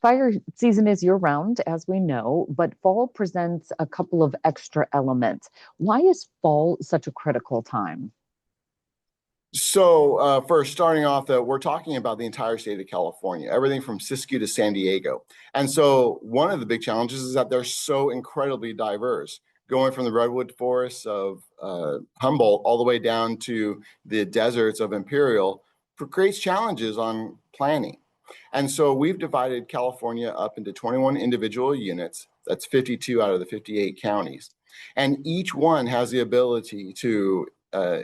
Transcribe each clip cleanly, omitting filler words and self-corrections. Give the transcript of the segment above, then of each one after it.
Fire season is year-round, as we know, but fall presents a couple of extra elements. Why is fall such a critical time? So, first, starting off, that we're talking about the entire state of California, everything from Siskiyou to San Diego. And so, one of the big challenges is that they're so incredibly diverse, going from the redwood forests of Humboldt all the way down to the deserts of Imperial, creates challenges on planning. And so, we've divided California up into 21 individual units. That's 52 out of the 58 counties. And each one has the ability to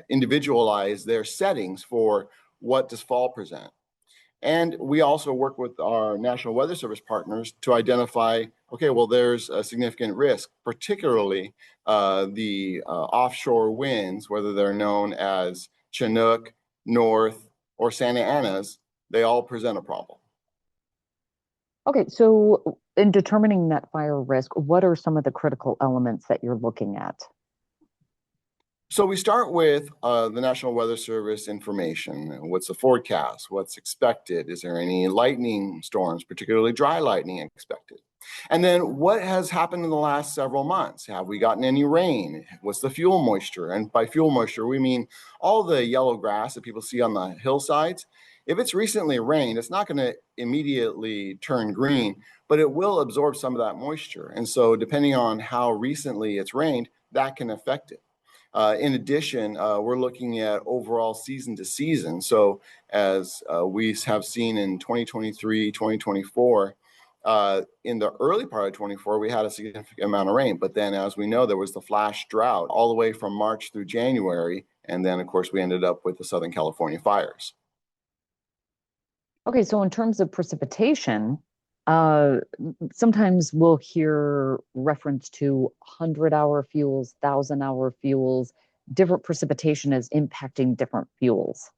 individualize their settings for what does fall present. And we also work with our National Weather Service partners to identify, okay, well, there's a significant risk, particularly the offshore winds, whether they're known as Chinook, North, or Santa Ana's, they all present a problem. Okay, so in determining that fire risk, what are some of the critical elements that you're looking at? So we start with the National Weather Service information. What's the forecast? What's expected? Is there any lightning storms, particularly dry lightning expected? And then what has happened in the last several months? Have we gotten any rain? What's the fuel moisture? And by fuel moisture, we mean all the yellow grass that people see on the hillsides. If it's recently rained, it's not going to immediately turn green, but it will absorb some of that moisture. And so depending on how recently it's rained, that can affect it. In addition, we're looking at overall season to season. So as we have seen in 2023, 2024, in the early part of 24, we had a significant amount of rain. But then, as we know, there was the flash drought all the way from March through January. And then, of course, we ended up with the Southern California fires. Okay, so in terms of precipitation, uh, sometimes we'll hear reference to 100-hour fuels, 1,000-hour fuels, different precipitation is impacting different fuels.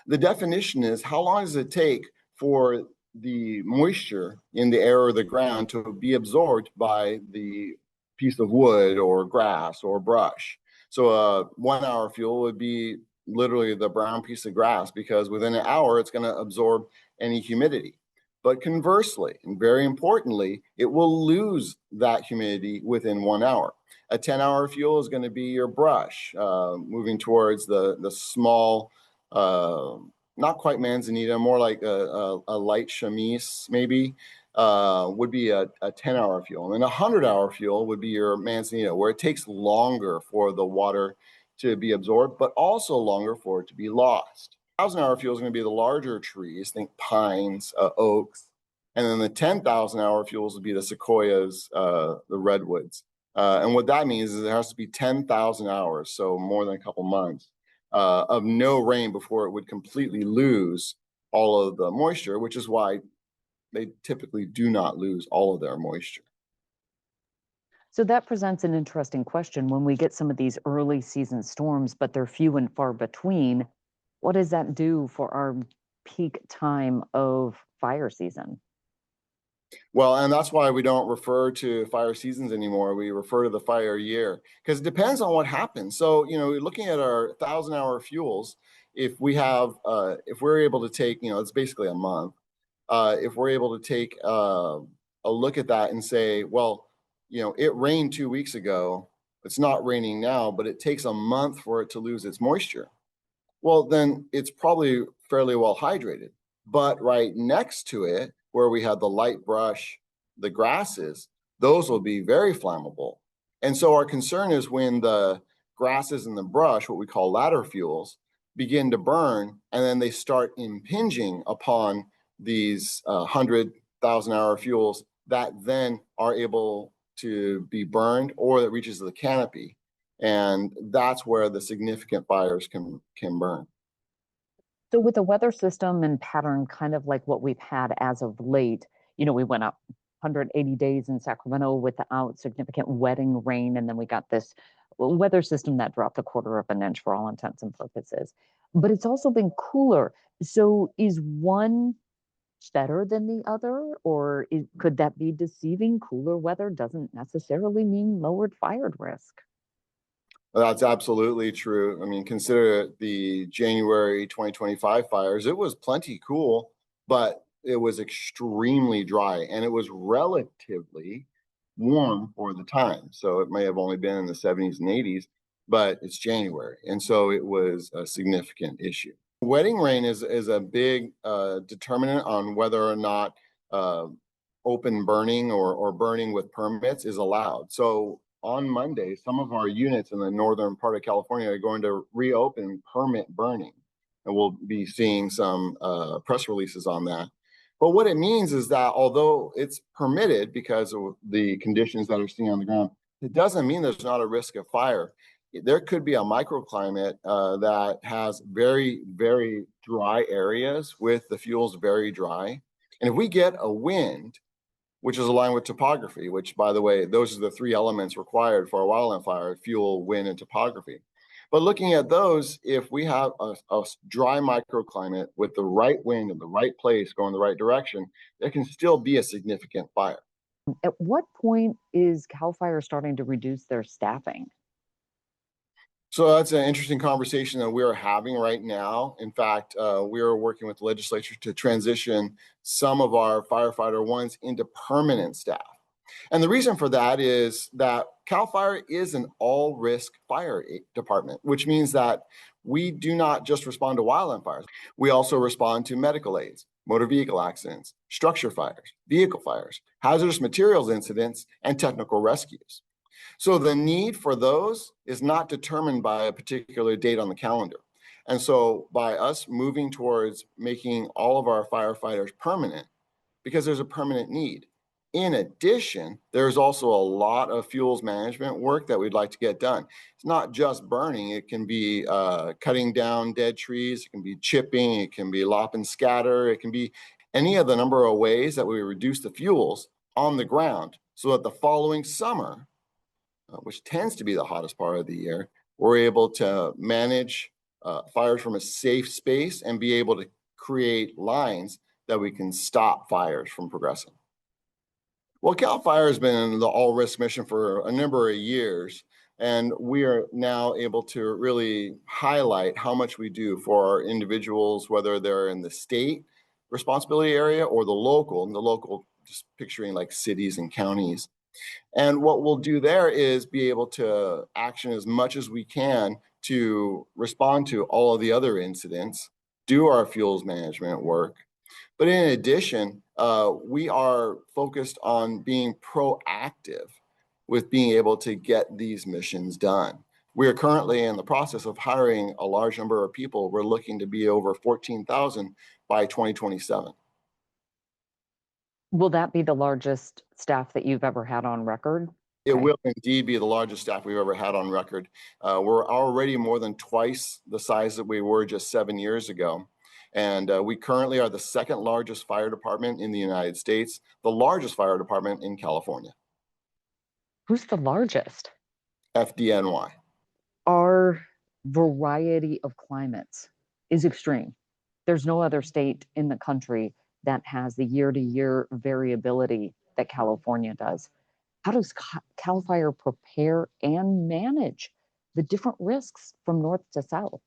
The definition is, how long does it take for the moisture in the air or the ground to be absorbed by the piece of wood or grass or brush? So a 1 hour fuel would be literally the brown piece of grass, because within an hour it's going to absorb any humidity. But conversely, and very importantly, it will lose that humidity within 1 hour. A 10-hour fuel is going to be your brush, moving towards the small, not quite manzanita, more like a light chamise maybe, would be a 10-hour fuel. And a 100-hour fuel would be your manzanita, where it takes longer for the water to be absorbed, but also longer for it to be lost. 1,000-hour fuel is going to be the larger trees, think pines, oaks, and then the 10,000-hour fuels would be the sequoias, the redwoods. And what that means is there has to be 10,000 hours, so more than a couple months, of no rain before it would completely lose all of the moisture, which is why they typically do not lose all of their moisture. So that presents an interesting question. When we get some of these early season storms, but they're few and far between, what does that do for our peak time of fire season? Well, and that's why we don't refer to fire seasons anymore. We refer to the fire year, because it depends on what happens. So, looking at our 1,000-hour fuels, if we're able to take, it's basically a month. If we're able to take a look at that and say, well, it rained 2 weeks ago, it's not raining now, but it takes a month for it to lose its moisture. Well, then it's probably fairly well hydrated. But right next to it, where we had the light brush, the grasses, those will be very flammable. And so our concern is when the grasses and the brush, what we call ladder fuels, begin to burn, and then they start impinging upon these 100,000-hour fuels that then are able to be burned, or that reaches the canopy. And that's where the significant fires can burn. So with the weather system and pattern, kind of like what we've had as of late, we went up 180 days in Sacramento without significant wetting rain, and then we got this weather system that dropped a quarter of an inch for all intents and purposes. But it's also been cooler. So is one better than the other, or could that be deceiving? Cooler weather doesn't necessarily mean lowered fire risk. That's absolutely true. I mean, consider the January 2025 fires. It was plenty cool, but it was extremely dry, and it was relatively warm for the time. So it may have only been in the 70s and 80s, but it's January. And so it was a significant issue. Wetting rain is a big determinant on whether or not uh, open burning or burning with permits is allowed. So on Monday, some of our units in the northern part of California are going to reopen permit burning. And we'll be seeing some press releases on that. But what it means is that although it's permitted because of the conditions that are seen on the ground, it doesn't mean there's not a risk of fire. There could be a microclimate that has very, very dry areas with the fuels very dry. And if we get a wind, which is aligned with topography, which, by the way, those are the three elements required for a wildland fire: fuel, wind, and topography. But looking at those, if we have a dry microclimate with the right wind in the right place going the right direction, there can still be a significant fire. At what point is CAL FIRE starting to reduce their staffing? So that's an interesting conversation that we're having right now. In fact, we are working with the legislature to transition some of our firefighter ones into permanent staff. And the reason for that is that CAL FIRE is an all risk fire department, which means that we do not just respond to wildland fires. We also respond to medical aids, motor vehicle accidents, structure fires, vehicle fires, hazardous materials incidents, and technical rescues. So the need for those is not determined by a particular date on the calendar. And so by us moving towards making all of our firefighters permanent, because there's a permanent need. In addition, there's also a lot of fuels management work that we'd like to get done. It's not just burning. It can be cutting down dead trees. It can be chipping. It can be lop and scatter. It can be any of the number of ways that we reduce the fuels on the ground so that the following summer, which tends to be the hottest part of the year, we're able to manage fires from a safe space and be able to create lines that we can stop fires from progressing. Well, CAL FIRE has been in the all risk mission for a number of years, and we are now able to really highlight how much we do for our individuals, whether they're in the state responsibility area or the local, just picturing like cities and counties. And what we'll do there is be able to action as much as we can to respond to all of the other incidents, do our fuels management work. But in addition, we are focused on being proactive with being able to get these missions done. We are currently in the process of hiring a large number of people. We're looking to be over 14,000 by 2027. Will that be the largest staff that you've ever had on record? It Okay. will indeed be the largest staff we've ever had on record. We're already more than twice the size that we were just 7 years ago. And we currently are the second largest fire department in the United States, the largest fire department in California, Who's the largest? FDNY. Our variety of climates is extreme. There's no other state in the country that has the year to year variability that California does. How does CAL FIRE prepare and manage the different risks from north to south?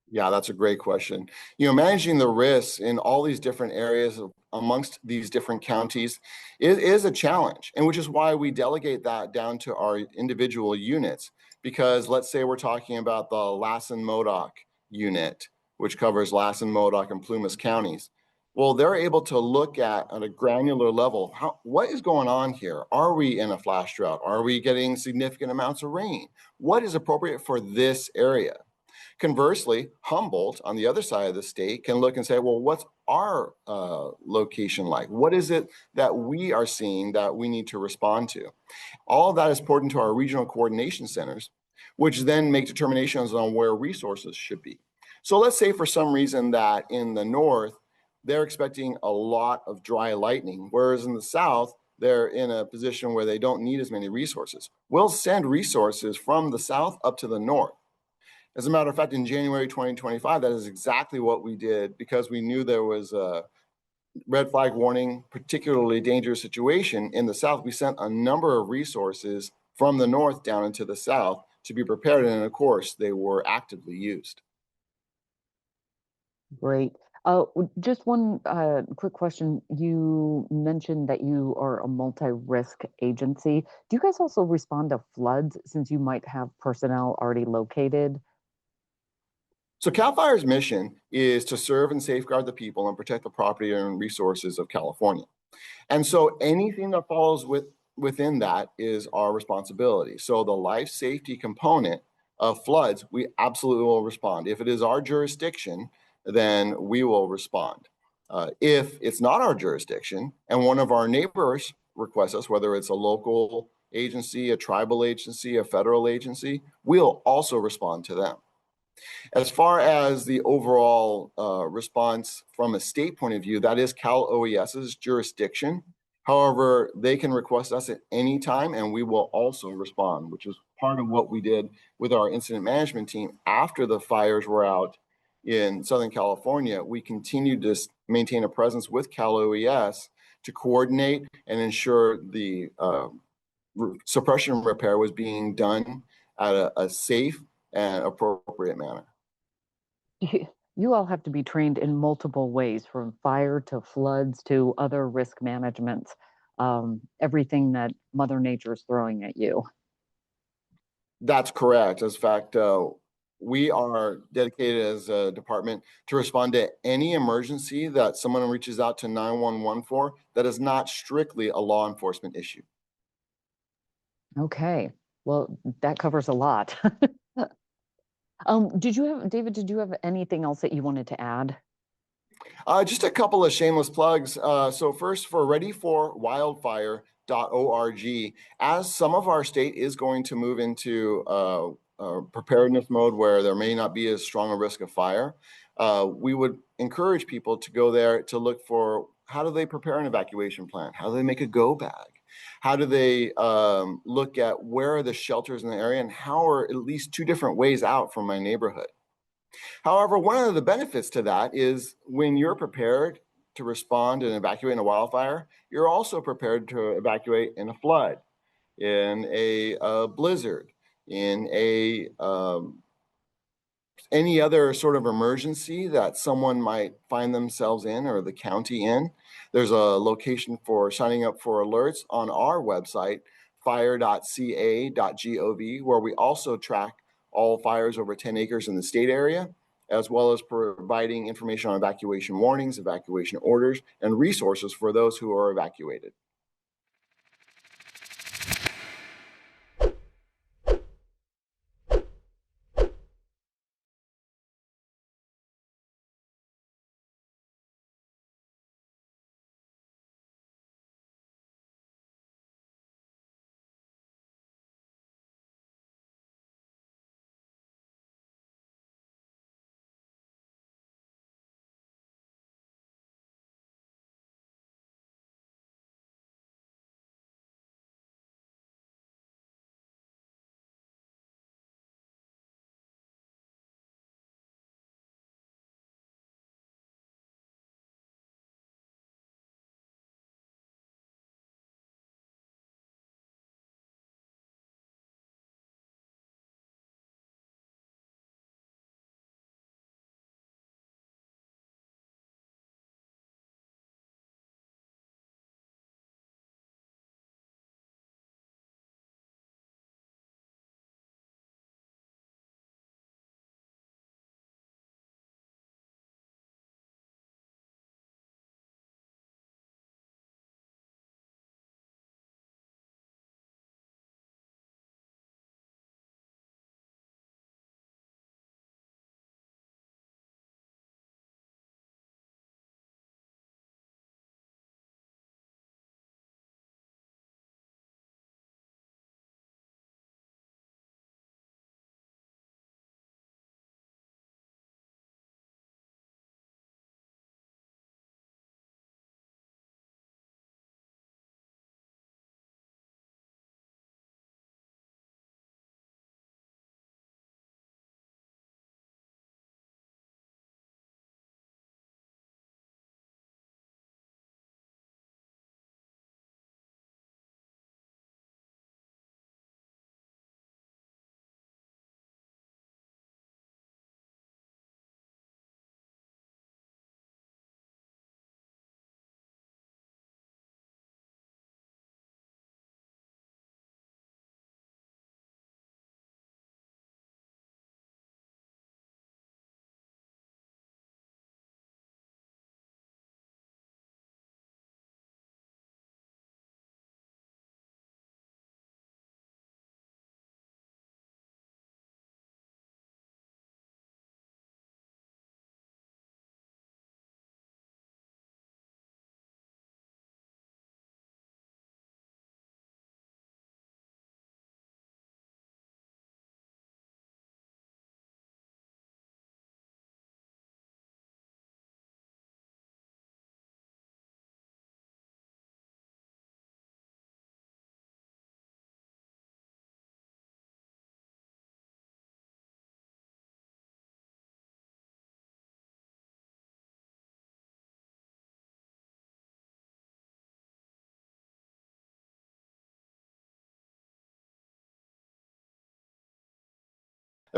Yeah, that's a great question. Managing the risks in all these different areas amongst these different counties is a challenge, and which is why we delegate that down to our individual units. Because let's say we're talking about the Lassen Modoc unit, which covers Lassen, Modoc, and Plumas counties. Well, they're able to look at a granular level, what is going on here? Are we in a flash drought? Are we getting significant amounts of rain? What is appropriate for this area? Conversely, Humboldt on the other side of the state can look and say, well, what's our location like? What is it that we are seeing that we need to respond to? All of that is poured into our regional coordination centers, which then make determinations on where resources should be. So let's say for some reason that in the north, they're expecting a lot of dry lightning, whereas in the south, they're in a position where they don't need as many resources. We'll send resources from the south up to the north. As a matter of fact, in January 2025, that is exactly what we did because we knew there was a red flag warning, particularly dangerous situation in the south. We sent a number of resources from the north down into the south to be prepared. And of course, they were actively used. Great. Just one quick question. You mentioned that you are a multi-risk agency. Do you guys also respond to floods since you might have personnel already located? So CAL FIRE's mission is to serve and safeguard the people and protect the property and resources of California. And so anything that falls within that is our responsibility. So the life safety component of floods, we absolutely will respond. If it is our jurisdiction, then we will respond. If it's not our jurisdiction and one of our neighbors requests us, whether it's a local agency, a tribal agency, a federal agency, we'll also respond to them. As far as the overall response from a state point of view, that is Cal OES's jurisdiction. However, they can request us at any time and we will also respond, which is part of what we did with our incident management team after the fires were out in Southern California. We continued to maintain a presence with Cal OES to coordinate and ensure the suppression repair was being done at a safe and appropriate manner. You all have to be trained in multiple ways, from fire to floods to other risk managements, everything that Mother Nature is throwing at you. That's correct. As a fact, we are dedicated as a department to respond to any emergency that someone reaches out to 911 for that is not strictly a law enforcement issue. Okay, well, that covers a lot. David, did you have anything else that you wanted to add? Just a couple of shameless plugs. So first, for readyforwildfire.org, as some of our state is going to move into preparedness mode where there may not be as strong a risk of fire, we would encourage people to go there to look for how do they prepare an evacuation plan? How do they make a go bag? How do they look at where are the shelters in the area and how are at least two different ways out from my neighborhood? However, one of the benefits to that is when you're prepared to respond and evacuate in a wildfire, you're also prepared to evacuate in a flood, in a blizzard, in any other sort of emergency that someone might find themselves in or the county in. There's a location for signing up for alerts on our website, fire.ca.gov, where we also track all fires over 10 acres in the state area, as well as providing information on evacuation warnings, evacuation orders, and resources for those who are evacuated.